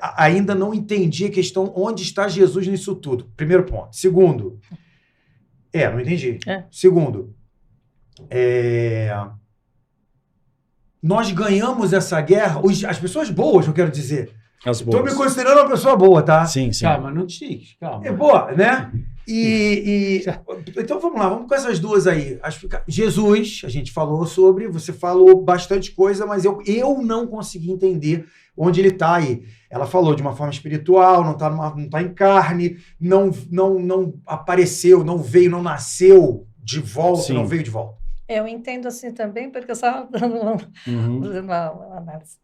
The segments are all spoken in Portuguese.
ainda não entendi a questão onde está Jesus nisso tudo. Primeiro ponto. Segundo, não entendi. Segundo, nós ganhamos essa guerra, as pessoas boas, eu quero dizer. Estou me considerando uma pessoa boa, tá? Sim. Calma, não te... Calma. É boa, né? Então vamos lá, vamos com essas duas aí. Jesus, a gente falou sobre, você falou bastante coisa, mas eu não consegui entender onde ele está aí. Ela falou de uma forma espiritual, não tá em carne, não apareceu, não veio, não nasceu de volta, Sim. não veio de volta. Eu entendo assim também, porque eu estava dando uma análise.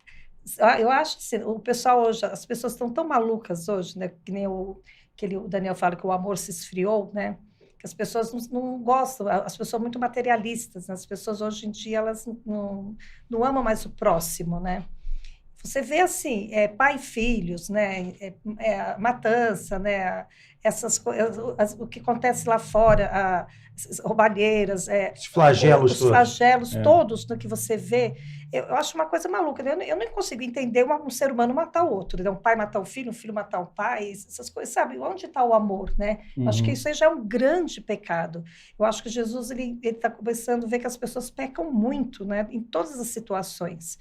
Eu acho assim, o pessoal hoje, as pessoas estão tão malucas hoje, né? Que nem o Daniel fala que o amor se esfriou, né? Que as pessoas não gostam, as pessoas são muito materialistas, né? As pessoas hoje em dia elas não amam mais o próximo, né? Você vê assim, pai e filhos, né? Matança, né? Essas coisas, o que acontece lá fora, as roubalheiras, os flagelos todos que você vê, eu acho uma coisa maluca. Eu não consigo entender um ser humano matar o outro, né? Um pai matar o filho, um filho matar o pai, essas coisas, sabe? Onde está o amor, né? Acho que isso aí já é um grande pecado. Eu acho que Jesus ele está começando a ver que as pessoas pecam muito, né? Em todas as situações.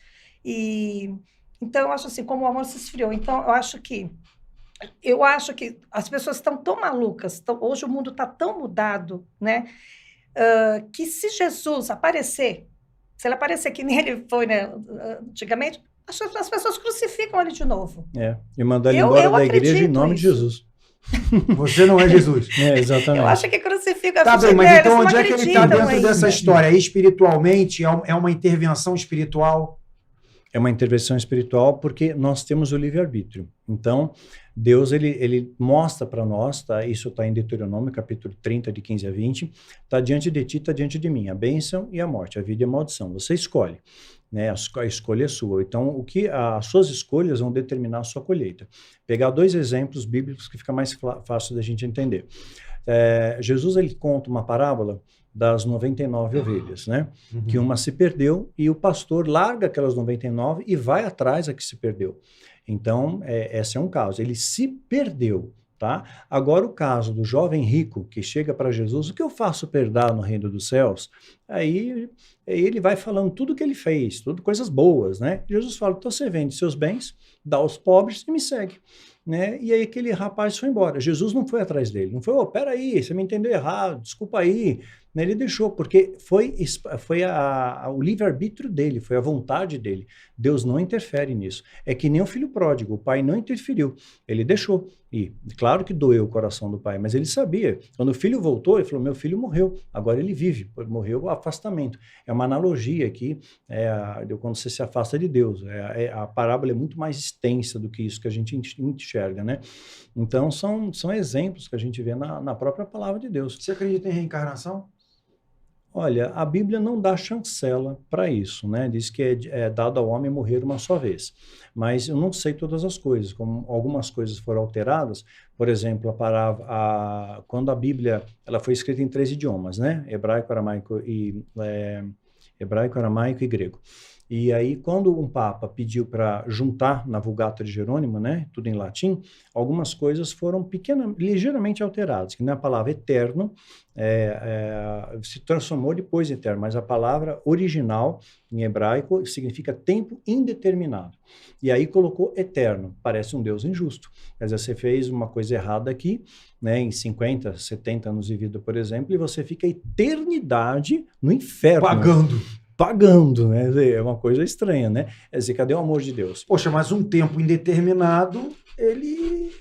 Então, eu acho assim, como o amor se esfriou. Então, eu acho que as pessoas estão tão malucas, hoje o mundo está tão mudado, né? Que se Jesus aparecer, se ele aparecer que nem ele foi, né, antigamente, as pessoas crucificam ele de novo. E mandar ele embora da igreja em nome de Jesus. Você não é Jesus. Exatamente. Eu acho que crucifica Tá bem, mas então onde é que ele está dentro dessa história? Espiritualmente, é uma intervenção espiritual? É uma intervenção espiritual porque nós temos o livre-arbítrio. Então, Deus, ele mostra para nós, tá? Isso está em Deuteronômio, capítulo 30, de 15 a 20, está diante de ti, está diante de mim, a bênção e a morte, a vida e a maldição. Você escolhe, né? A escolha é sua. Então, as suas escolhas vão determinar a sua colheita. Pegar 2 exemplos bíblicos que fica mais fácil da gente entender. Jesus, ele conta uma parábola das 99 ovelhas, né? Que uma se perdeu e o pastor larga aquelas 99 e vai atrás da que se perdeu. Então, esse é um caso. Ele se perdeu, tá? Agora, o caso do jovem rico que chega para Jesus, o que eu faço para herdar no reino dos céus? Aí ele vai falando tudo que ele fez, tudo coisas boas, né? Jesus fala, então você vende seus bens, dá aos pobres e me segue. Né? E aí aquele rapaz foi embora. Jesus não foi atrás dele, não foi, peraí, você me entendeu errado, desculpa aí. Né? Ele deixou, porque foi o livre-arbítrio dele, foi a vontade dele. Deus não interfere nisso. É que nem o filho pródigo, o pai não interferiu, ele deixou. E claro que doeu o coração do pai, mas ele sabia. Quando o filho voltou, ele falou, meu filho morreu, agora ele vive, morreu o afastamento. É uma analogia aqui, quando você se afasta de Deus. A parábola é muito mais extensa do que isso que a gente enxerga, né? Então, são exemplos que a gente vê na própria palavra de Deus. Você acredita em reencarnação? Olha, a Bíblia não dá chancela para isso, né? Diz que é dado ao homem morrer uma só vez. Mas eu não sei todas as coisas, como algumas coisas foram alteradas. Por exemplo, quando a Bíblia ela foi escrita em 3 idiomas, né? Hebraico, aramaico e grego. E aí, quando um papa pediu para juntar na Vulgata de Jerônimo, né, tudo em latim, algumas coisas foram ligeiramente alteradas, que nem a palavra eterno se transformou depois em eterno, mas a palavra original em hebraico significa tempo indeterminado. E aí colocou eterno, parece um Deus injusto. Quer dizer, você fez uma coisa errada aqui, né, em 50, 70 anos de vida, por exemplo, e você fica a eternidade no inferno. Pagando, né? É uma coisa estranha, né? Quer dizer, cadê o amor de Deus? Poxa, mas um tempo indeterminado, ele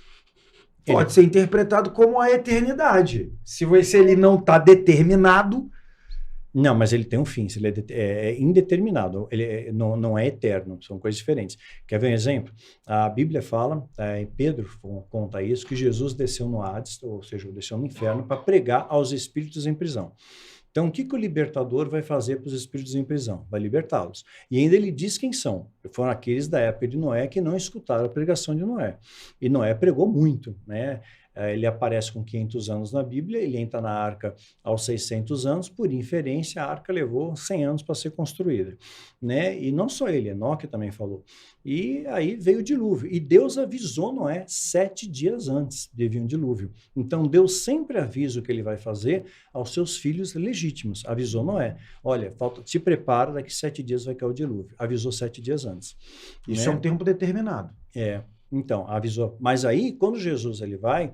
pode ser interpretado como a eternidade. Se ele não está determinado... Não, mas ele tem um fim, se ele é indeterminado, ele não é eterno, são coisas diferentes. Quer ver um exemplo? A Bíblia fala, Pedro conta isso, que Jesus desceu no Hades, ou seja, desceu no inferno, para pregar aos espíritos em prisão. Então, o que o libertador vai fazer para os espíritos em prisão? Vai libertá-los. E ainda ele diz quem são. Foram aqueles da época de Noé que não escutaram a pregação de Noé. E Noé pregou muito, né? ele aparece com 500 anos na Bíblia, ele entra na arca aos 600 anos, por inferência, a arca levou 100 anos para ser construída, né? E não só ele, Enoque também falou. E aí veio o dilúvio. E Deus avisou Noé 7 dias antes de vir um dilúvio. Então, Deus sempre avisa o que ele vai fazer aos seus filhos legítimos. Avisou Noé, olha, se prepara, daqui 7 dias vai cair o dilúvio. Avisou 7 dias antes. Isso né? é um tempo determinado. Então, avisou. Mas aí, quando Jesus ele vai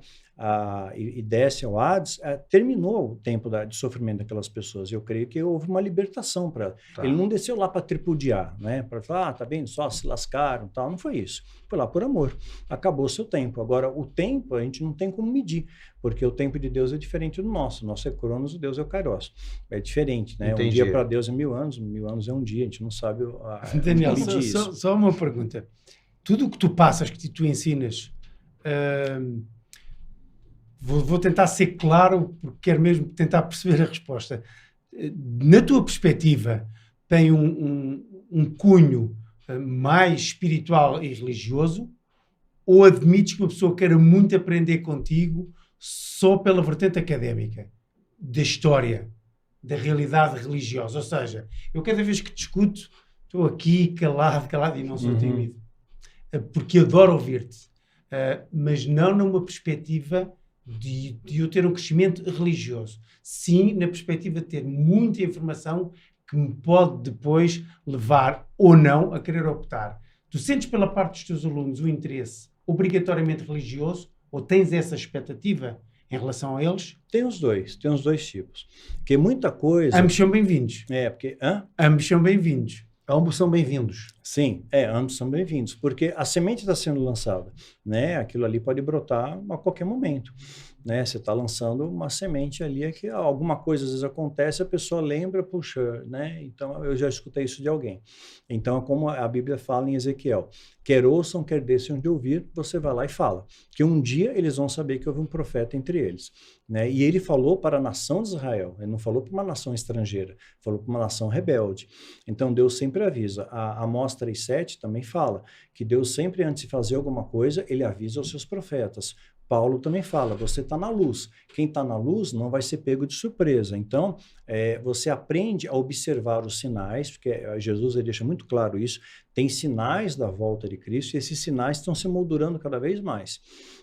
e desce ao Hades, terminou o tempo de sofrimento daquelas pessoas. Eu creio que houve uma libertação para ela. Tá. Ele não desceu lá para tripudiar, né? Para falar, tá vendo, só se lascaram, tal. Não foi isso. Foi lá por amor. Acabou o seu tempo. Agora, o tempo a gente não tem como medir, porque o tempo de Deus é diferente do nosso. O nosso é Cronos, o Deus é o Kairos. É diferente, né? Entendi. Um dia para Deus é 1000 anos, 1000 anos é um dia. A gente não sabe Daniel, medir isso. só uma pergunta. Tudo o que tu passas, que tu ensinas, vou tentar ser claro, porque quero mesmo tentar perceber a resposta. Na tua perspectiva, tem um cunho mais espiritual e religioso, ou admites que uma pessoa queira muito aprender contigo só pela vertente académica, da história, da realidade religiosa? Ou seja, eu cada vez que discuto, estou aqui calado e não sou tímido. Porque adoro ouvir-te, mas não numa perspectiva de eu ter um crescimento religioso. Sim, na perspectiva de ter muita informação que me pode depois levar ou não a querer optar. Tu sentes pela parte dos teus alunos o interesse obrigatoriamente religioso ou tens essa expectativa em relação a eles? Tem os dois tipos. Porque muita coisa... Ambos são bem-vindos. Porque... Ambos são bem-vindos. Ambos são bem-vindos. Sim, ambos são bem-vindos, porque a semente está sendo lançada, né? Aquilo ali pode brotar a qualquer momento, né? Você está lançando uma semente ali, é que alguma coisa às vezes acontece, a pessoa lembra, puxa, né? Então, eu já escutei isso de alguém. Então, como a Bíblia fala em Ezequiel, quer ouçam, quer deixem de ouvir, você vai lá e fala, que um dia eles vão saber que houve um profeta entre eles, né? E ele falou para a nação de Israel, ele não falou para uma nação estrangeira, falou para uma nação rebelde. Então, Deus sempre avisa. A Amós 3:7 também fala que Deus sempre, antes de fazer alguma coisa, ele avisa aos seus profetas. Paulo também fala, você está na luz. Quem está na luz não vai ser pego de surpresa. Então, você aprende a observar os sinais, porque Jesus ele deixa muito claro isso, tem sinais da volta de Cristo e esses sinais estão se moldurando cada vez mais.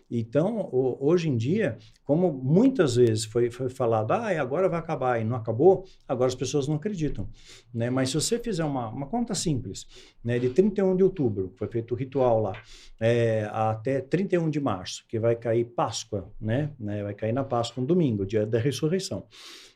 Então, hoje em dia, como muitas vezes foi falado, agora vai acabar e não acabou, agora as pessoas não acreditam, né? Mas se você fizer uma conta simples, né, de 31 de outubro, foi feito o ritual lá, até 31 de março, que vai cair Páscoa, né? Vai cair na Páscoa um domingo, dia da ressurreição.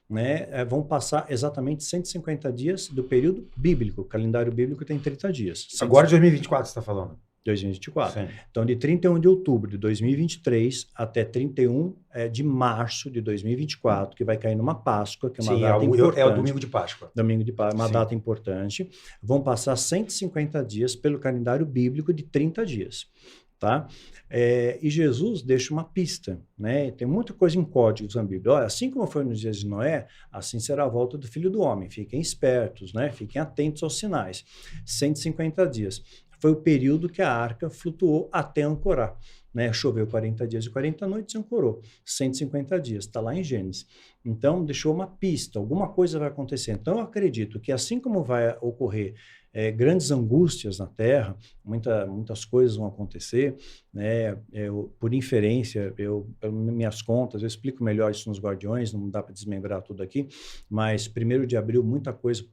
Né, vão passar exatamente 150 dias do período bíblico. O calendário bíblico tem 30 dias. Agora de 2024 você está falando? 2024. Sim. Então, de 31 de outubro de 2023 até 31 de março de 2024, que vai cair numa Páscoa, que é uma data importante. É o domingo de Páscoa. Domingo de Páscoa, uma Sim. data importante. Vão passar 150 dias pelo calendário bíblico de 30 dias. Tá? E Jesus deixa uma pista, né? Tem muita coisa em códigos na Bíblia. Olha, assim como foi nos dias de Noé, assim será a volta do Filho do Homem. Fiquem espertos, né? Fiquem atentos aos sinais. 150 dias. Foi o período que a arca flutuou até ancorar, né? Choveu 40 dias e 40 noites e ancorou. 150 dias, está lá em Gênesis. Então, deixou uma pista, alguma coisa vai acontecer. Então, eu acredito que assim como vai ocorrer grandes angústias na Terra, muitas coisas vão acontecer, né? Por inferência, minhas contas, eu explico melhor isso nos Guardiões, não dá para desmembrar tudo aqui, mas 1º de abril muita coisa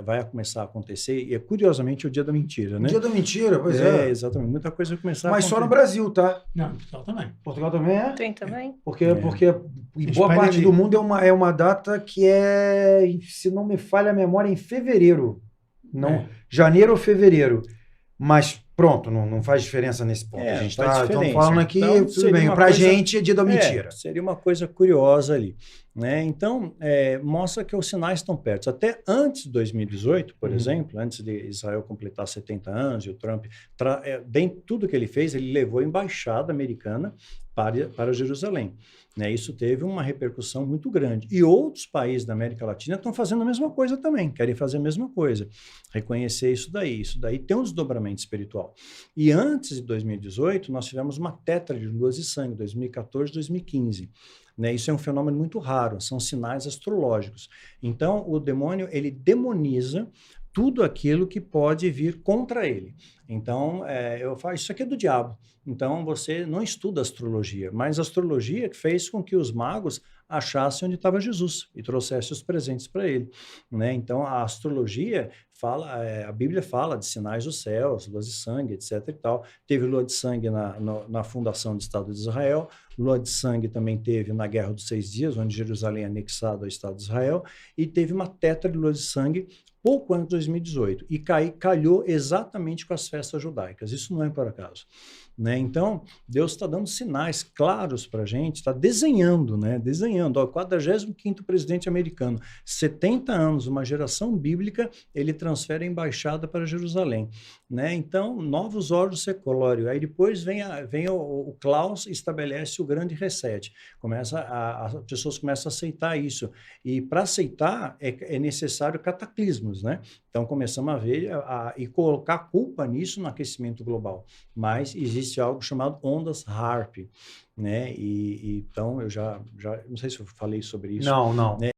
vai começar a acontecer, e curiosamente é o dia da mentira, né? O dia da mentira, pois é. Exatamente, muita coisa vai começar a Mas acontecer. só no Brasil, tá? Não, Portugal também. Portugal também é? Tem também. Porque em boa Espanha parte ali. do mundo é uma data que se não me falha a memória, em fevereiro. Não, janeiro ou fevereiro. Mas pronto, não faz diferença nesse ponto. A gente faz está diferença. falando aqui, Então, tudo bem. Pra gente é dia da mentira. Seria uma coisa curiosa ali. né? Então, mostra que os sinais estão perto. Até antes de 2018, por exemplo, antes de Israel completar 70 anos, e o Trump, tudo que ele fez, ele levou a embaixada americana para Jerusalém, né? Isso teve uma repercussão muito grande. E outros países da América Latina estão fazendo a mesma coisa também, querem fazer a mesma coisa, reconhecer isso daí. Isso daí tem um desdobramento espiritual. E antes de 2018, nós tivemos uma tétrade de luas de sangue, 2014, 2015. Né? Isso é um fenômeno muito raro, são sinais astrológicos. Então, o demônio, ele demoniza tudo aquilo que pode vir contra ele. Então, eu falo, isso aqui é do diabo. Então, você não estuda astrologia, mas a astrologia que fez com que os magos achassem onde estava Jesus e trouxessem os presentes para ele, né? Então, a astrologia fala, a Bíblia fala de sinais dos céus, luas de sangue, etc. e tal. Teve lua de sangue na fundação do Estado de Israel, lua de sangue também teve na Guerra dos 6 Dias, onde Jerusalém é anexada ao Estado de Israel, e teve uma tetra de lua de sangue pouco antes de 2018, e calhou exatamente com as festas judaicas. Isso não é por acaso, né? Então, Deus está dando sinais claros para a gente, está desenhando, né? Desenhando. Ó, 45º presidente americano, 70 anos, uma geração bíblica, ele transfere a embaixada para Jerusalém, né? Então, novos órgãos secolório. Aí depois vem o Klaus e estabelece o grande reset. As pessoas começam a aceitar isso. E para aceitar é necessário cataclismos, né? Então começamos a ver e colocar culpa nisso no aquecimento global. Mas existe algo chamado ondas HAARP, né? Então eu já não sei se eu falei sobre isso. Não. Né?